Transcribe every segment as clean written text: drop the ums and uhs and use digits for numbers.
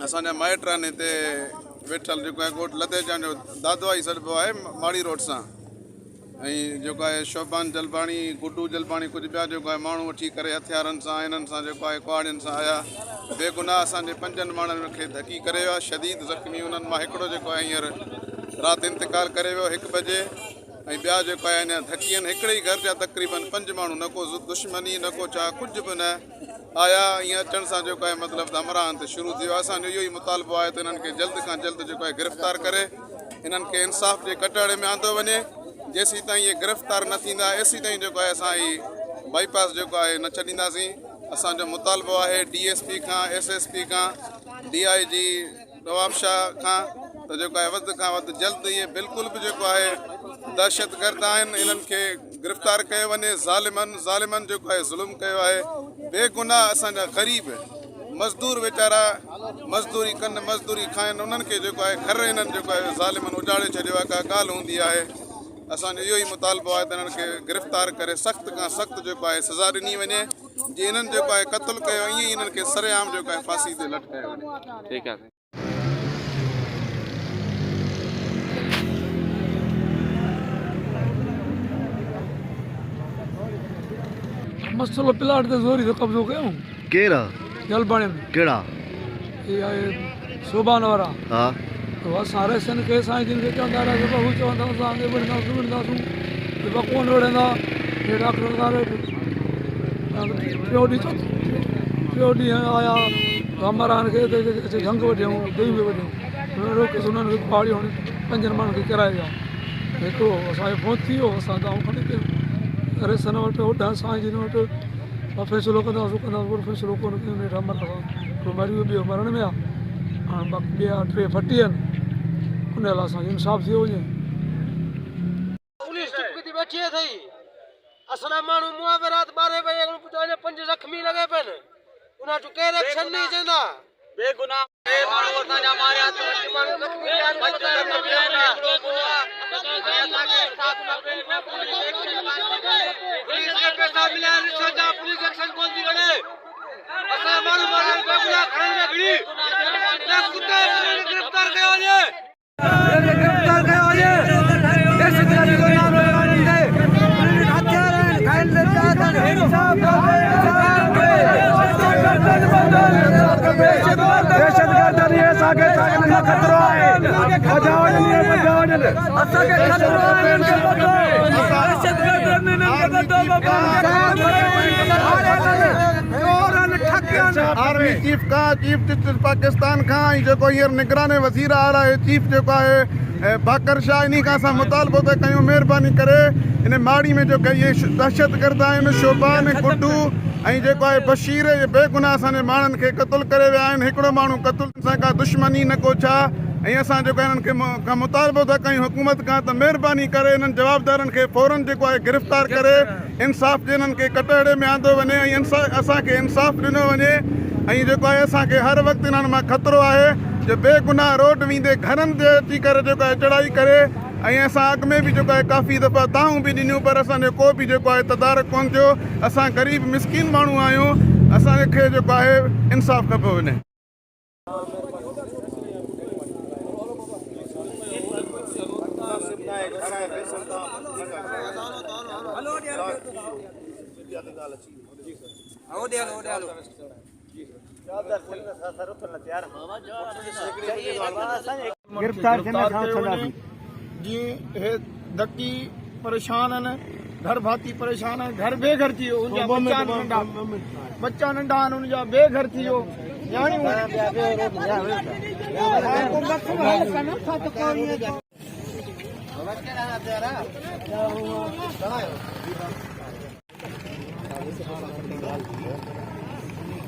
असांजा माइट आहिनि हिते वेठल जेको आहे ॻोठ लदेजान जो दादवाई सॾिबो आहे माड़ी रोड सां ऐं जेको आहे शोभान जलपाणी गुड्डू जलपाणी कुझु ॿिया जेको आहे माण्हू वठी करे हथियारनि सां इन्हनि सां जेको आहे कुहाड़ियुनि सां आया बेगुनाह असांजे 5 माण्हुनि खे धकी करे वियो आहे शदीद ज़ख़्मी उन्हनि मां हिकिड़ो जेको आहे हींअर राति इंतकाल करे वियो 1 बजे ऐं ॿिया जेको आहे अञा धकी आहिनि हिकिड़े ई घर जा तक़रीबन 5 माण्हू न को दुश्मनी न को छा कुझु बि न आया ईअं अचण सां जेको आहे मतिलबु त अमरान ते शुरू थियो असांजो इहो ई मुतालबो आहे त इन्हनि खे जल्द खां जल्द जेको आहे गिरफ़्तार करे इन्हनि खे इंसाफ़ जे कटहरे में आंदो वञे जेसीं ताईं इहे गिरफ़्तार न थींदा एसीं ताईं जेको आहे असां ई बाईपास जेको आहे न छॾींदासीं असांजो मुतालबो आहे DSP खां SSP खां DIG नवाब शाह खां त जेको आहे वधि खां वधि जल्द इहे बिल्कुलु बि जेको आहे दहशतगर्द आहिनि इन्हनि खे गिरफ़्तार कयो वञे ज़ालिमनि जेको आहे ज़ुल्म कयो आहे बेगुनाह असांजा ग़रीब मज़दूर वीचारा मज़दूरी कनि मज़दूरी खाइनि उन्हनि खे जेको आहे घर इन्हनि जेको आहे ज़ालिमनि उजाड़े छॾियो आहे का ॻाल्हि हूंदी आहे असांजो इहो ई मुतालबो आहे त इन्हनि खे गिरफ़्तार करे सख़्त खां सख़्तु जेको आहे सज़ा ॾिनी वञे जीअं इन्हनि जेको आहे क़त्लु कयो ईअं ई इन्हनि खे सरेआम जेको आहे फांसी ते लटकायो वञे ठीकु आहे मसलो प्लाट ते ज़ोरी तो कब्ज़ो कयूं केरा जलपाणी में केड़ा ये आहे शोभान वारा हाँ तो असां रेसन के साईं जिन खे चवंदा रहिया त हू चवंदा असांखे विढ़ंदासूं त कोन विढ़ंदा हे डॉक्टर टियों ॾींहुं आया अमरान खे झंग वठियऊं दही में वठियऊं रोकियसि उन्हनि खे फाड़ियूं 5 माण्हुनि खे किराए विया हिकिड़ो असांजो फोन थी वियो असां दाऊं खणी कयूं रेसन वटि होॾां साईं जिन वटि फ़ैसिलो कंदासीं फ़ैसिलो कोन कयूं हेठि हिकिड़ो मरी वियो ॿियो मरण में आहे हाणे बाक़ी ॿिया 3 फटी आहिनि उन लाइ असांखे इंसाफ़ थियो वञे पुलिस चुप की बैठी है थई असला मानू मुआवरात 12 बजे पुजाने 5 जख्मी लगे पेन उना जो के एक्शन नहीं जेंदा बेगुनाह ए मानू असांजा मारिया तो मानू जख्मी आन बच्चा ना पुलिस के पैसा मिला रिश्वत जा पुलिस एक्शन कोन दी वने असा मानू मारे बेगुनाह खड़े में घड़ी ना कुत्ते गिरफ्तार कयो वने गिरफ्तार कयो वने देश के को नाम आर्मी चीफ पाकिस्तान खां जेको हींअर निगरान वज़ीर आला आहे चीफ जेको आहे बाकर शाह इन खां असां मुतालबो था कयूं महिरबानी करे इन माड़ी में जेको इहे दहशतगर्द आहिनि शोभान गुड्डू ऐं जेको आहे बशीर बेगुनाह असांजे माण्हुनि खे क़त्लु करे विया आहिनि हिकिड़ो माण्हू क़त्लु सां का दुश्मनी न को छा ऐं असां जेको इन्हनि खे मुतालबो था कयूं हुकूमत खां त महिरबानी करे इन्हनि जवाबदारनि खे फ़ौरन जेको आहे गिरफ़्तार करे इंसाफ़ जे इन्हनि खे कटहरे में आंदो वञे ऐं असांखे इंसाफ़ ॾिनो वञे ऐं जेको आहे असांखे हर वक़्तु इन्हनि मां ख़तरो आहे जो बेगुनाह रोड वेंदे घरनि ते अची करे जेको आहे चढ़ाई करे ऐं असां अॻु में बि जेको आहे काफ़ी दफ़ा दाहूं बि ॾिनियूं पर असांजो को बि जेको आहे तदारक कोन थियो असां ग़रीब मिसकिन माण्हू आहियूं असांखे जेको आहे इंसाफ़ खपे वञे जी धकी परेशान आहिनि घर भाती परेशान आहिनि घर बेघर थी वियो उनजा बच्चा नंढा आहिनि उनजा बेघर थी वियो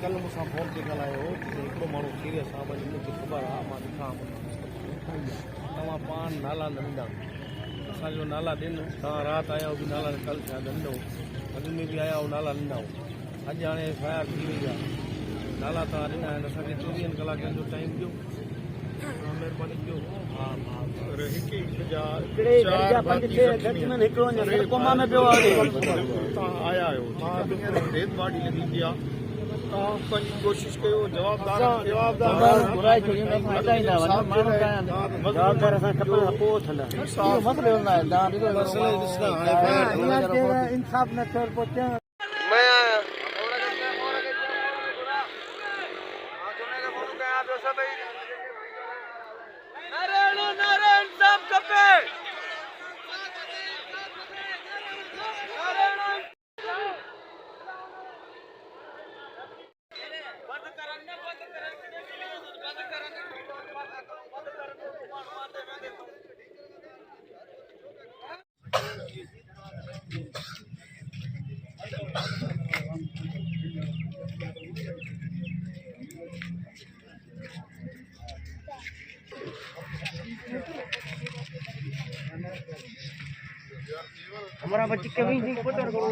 कल मूंसां फोन ते ॻाल्हायो हिकिड़ो माण्हू सीरियस आहे भई मूंखे ख़बर आहे मां ॾिठां तव्हां पाण नाला न ॾींदा असांजो नाला ॾिन तव्हां राति आया बि नाला कल थिया ॾिनो अॻु में बि आया नाला ॾिना अॼु हाणे FIR थी वई आहे नाला तव्हां ॾिना आहिनि असांखे 24 कलाकनि जो टाइम ॾियो महिरबानी कयो तव्हां आया आहियो तव्हां डेड बॉडी लॻी पई आहे तव्हां पंहिंजी कोशिशि कयो जवाबदार घुराए छॾियूं न असां हितां ईंदा वञूं माण्हू जवाबदार असां खपनि पोइ उथंदा इहो मसइलो न आहे तव्हां ॾिसो इंसाफ़ न थियो पोइ मैं आया नारायण साहब कपे हमारा बच्चे कभी नहीं पता करो